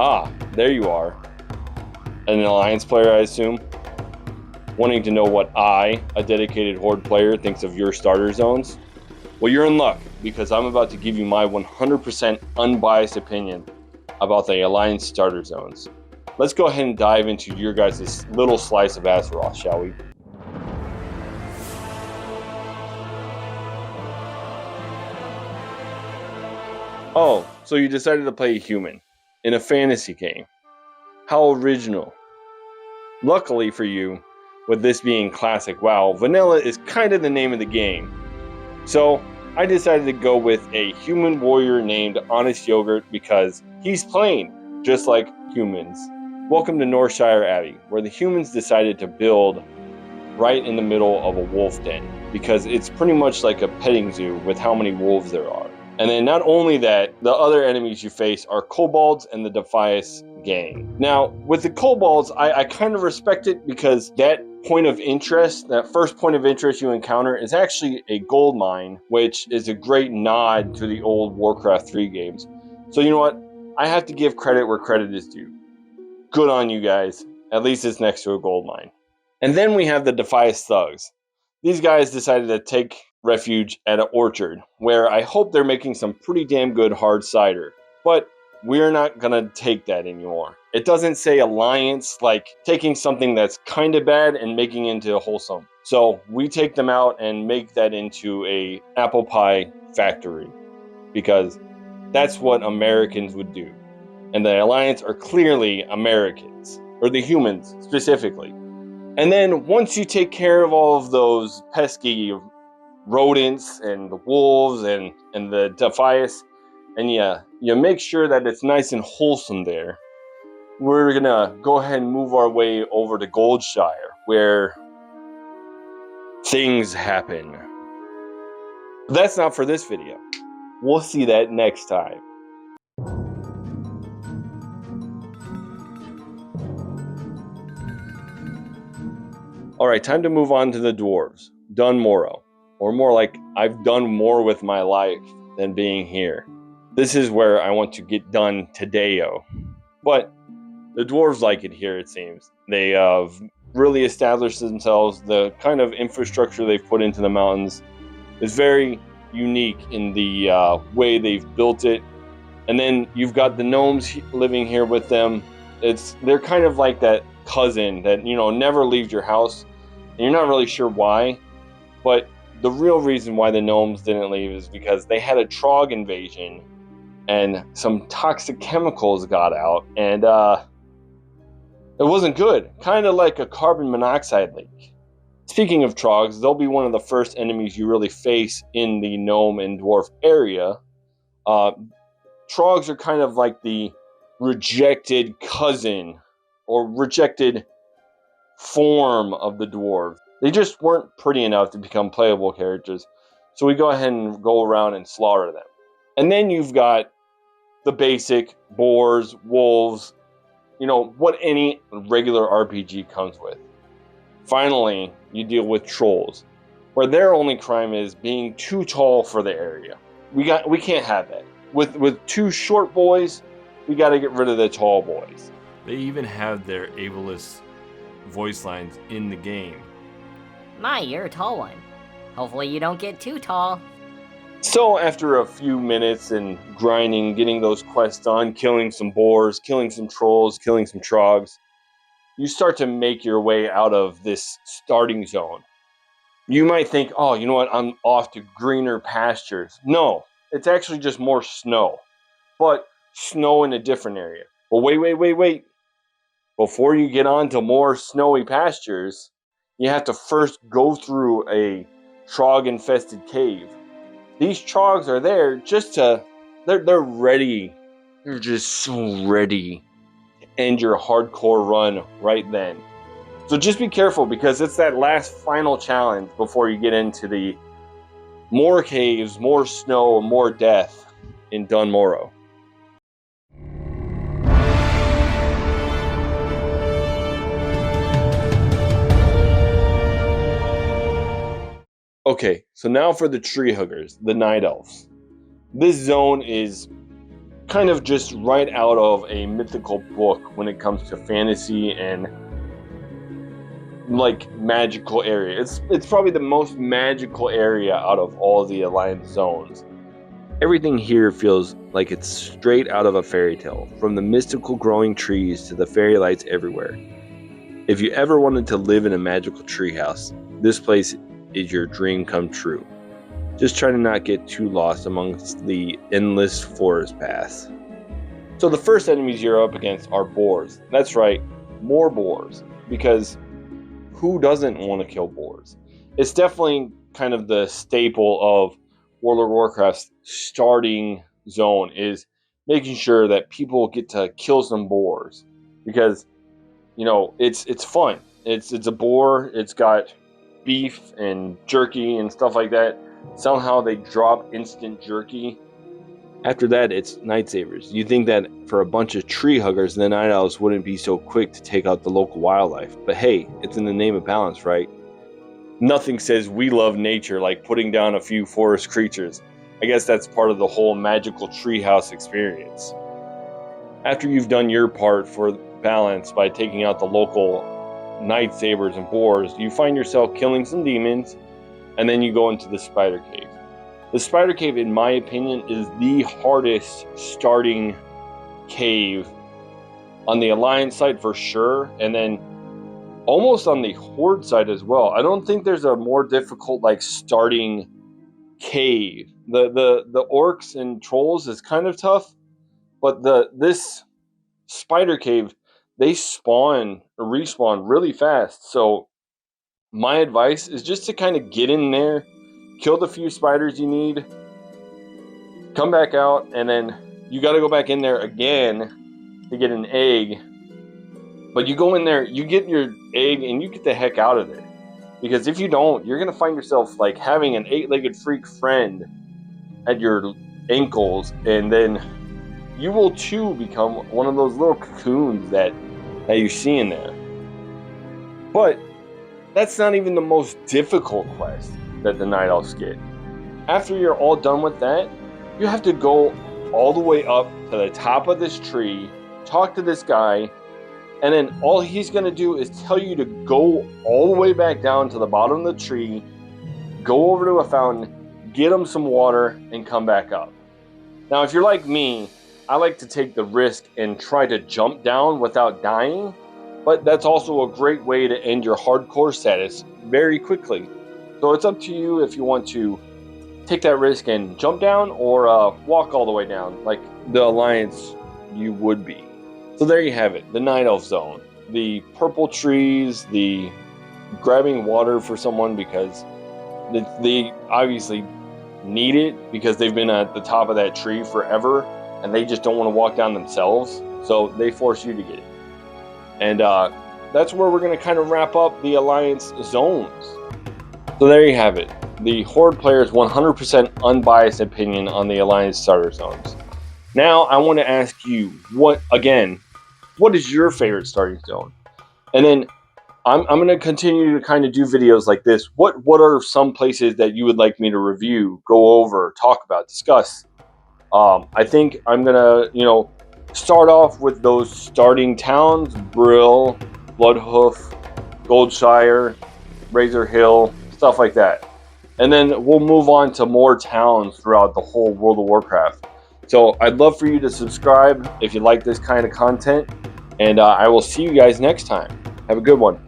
Ah, there you are. An Alliance player, I assume. Wanting to know what I, a dedicated Horde player, thinks of your starter zones? Well, you're in luck, because I'm about to give you my 100% unbiased opinion about the Alliance starter zones. Let's go ahead and dive into your guys' little slice of Azeroth, shall we? Oh, so you decided to play a human in a fantasy game. How original. Luckily for you, with this being classic WoW, vanilla is kind of the name of the game. So I decided to go with a human warrior named Honest Yogurt because he's plain, just like humans. Welcome to Northshire Abbey, where the humans decided to build right in the middle of a wolf den, because it's pretty much like a petting zoo with how many wolves there are. And then not only that, the other enemies you face are kobolds and the Defias gang. Now, with the kobolds, I kind of respect it because that point of interest, that first point of interest you encounter is actually a gold mine, which is a great nod to the old Warcraft 3 games. So you know what? I have to give credit where credit is due. Good on you guys. At least it's next to a gold mine. And then we have the Defias thugs. These guys decided to take refuge at an orchard, where I hope they're making some pretty damn good hard cider. But we're not going to take that anymore. It doesn't say alliance, like taking something that's kind of bad and making it into wholesome. So we take them out and make that into a apple pie factory, because that's what Americans would do. And the alliance are clearly Americans, or the humans specifically. And then once you take care of all of those pesky rodents and the wolves and the Defias, and you make sure that it's nice and wholesome there, we're gonna go ahead and move our way over to Goldshire, where things happen. But that's not for this video. We'll see that next time. Alright, time to move on to the dwarves. Done Morrow. Or more like, I've done more with my life than being here. This is where I want to get done today-o. But the dwarves like it here, it seems. They have really established themselves. The kind of infrastructure they've put into the mountains is very unique in the way they've built it. And then you've got the gnomes living here with them. They're kind of like that cousin that, never leaves your house. And you're not really sure why. But the real reason why the gnomes didn't leave is because they had a Trogg invasion and some toxic chemicals got out, and it wasn't good. Kind of like a carbon monoxide leak. Speaking of Troggs, they'll be one of the first enemies you really face in the gnome and dwarf area. Troggs are kind of like the rejected cousin or rejected form of the dwarves. They just weren't pretty enough to become playable characters, so we go ahead and go around and slaughter them. And then you've got the basic boars, wolves, what any regular RPG comes with. Finally, you deal with trolls, where their only crime is being too tall for the area. We can't have that. With two short boys, we got to get rid of the tall boys. They even have their ableist voice lines in the game. My, you're a tall one. Hopefully you don't get too tall. So after a few minutes and grinding, getting those quests done, killing some boars, killing some trolls, killing some trogs, you start to make your way out of this starting zone. You might think, oh, you know what, I'm off to greener pastures. No, it's actually just more snow. But snow in a different area. But wait. Before you get on to more snowy pastures, you have to first go through a Trogg-infested cave. These Trogs are there just to... They're ready. They're just so ready to end your hardcore run right then. So just be careful, because it's that last final challenge before you get into the more caves, more snow, more death in Dun Morrow. Okay, so now for the tree huggers, the night elves. This zone is kind of just right out of a mythical book when it comes to fantasy and like magical area. It's probably the most magical area out of all the Alliance zones. Everything here feels like it's straight out of a fairy tale, from the mystical growing trees to the fairy lights everywhere. If you ever wanted to live in a magical treehouse, this place is your dream come true. Just try to not get too lost amongst the endless forest paths. So the first enemies you're up against are boars. That's right, more boars, because who doesn't want to kill boars? It's definitely kind of the staple of World of Warcraft's starting zone, is making sure that people get to kill some boars, because you know it's fun. It's a boar. It's got beef and jerky and stuff like that. Somehow they drop instant jerky. After that, it's Night Sabers. You think that for a bunch of tree huggers, the Night Elves wouldn't be so quick to take out the local wildlife. But hey, it's in the name of balance, right? Nothing says we love nature like putting down a few forest creatures. I guess that's part of the whole magical treehouse experience. After you've done your part for balance by taking out the local Night Sabers and boars, you find yourself killing some demons, and then you go into the Spider Cave. The Spider Cave, in my opinion, is the hardest starting cave on the Alliance side for sure, and then almost on the Horde side as well. I don't think there's a more difficult like starting cave. The orcs and trolls is kind of tough, but this Spider Cave, they spawn or respawn really fast. So my advice is just to kind of get in there, kill the few spiders you need, come back out, and then you got to go back in there again to get an egg. But you go in there, you get your egg, and you get the heck out of there. Because if you don't, you're going to find yourself like having an 8-legged freak friend at your ankles, and then you will too become one of those little cocoons that you see in there. But that's not even the most difficult quest that the Night Elves get. After you're all done with that, you have to go all the way up to the top of this tree, talk to this guy, and then all he's going to do is tell you to go all the way back down to the bottom of the tree, go over to a fountain, get him some water, and come back up. Now, if you're like me, I like to take the risk and try to jump down without dying, but that's also a great way to end your hardcore status very quickly. So it's up to you if you want to take that risk and jump down, or walk all the way down like the Alliance you would be. So there you have it, the Night Elf Zone. The purple trees, the grabbing water for someone because they obviously need it because they've been at the top of that tree forever and they just don't want to walk down themselves. So they force you to get it. And that's where we're going to kind of wrap up the Alliance zones. So there you have it. The Horde player's 100% unbiased opinion on the Alliance starter zones. Now I want to ask you, what is your favorite starting zone? And then I'm going to continue to kind of do videos like this. What are some places that you would like me to review, go over, talk about, discuss? I think I'm going to, start off with those starting towns: Brill, Bloodhoof, Goldshire, Razor Hill, stuff like that. And then we'll move on to more towns throughout the whole World of Warcraft. So I'd love for you to subscribe if you like this kind of content. And I will see you guys next time. Have a good one.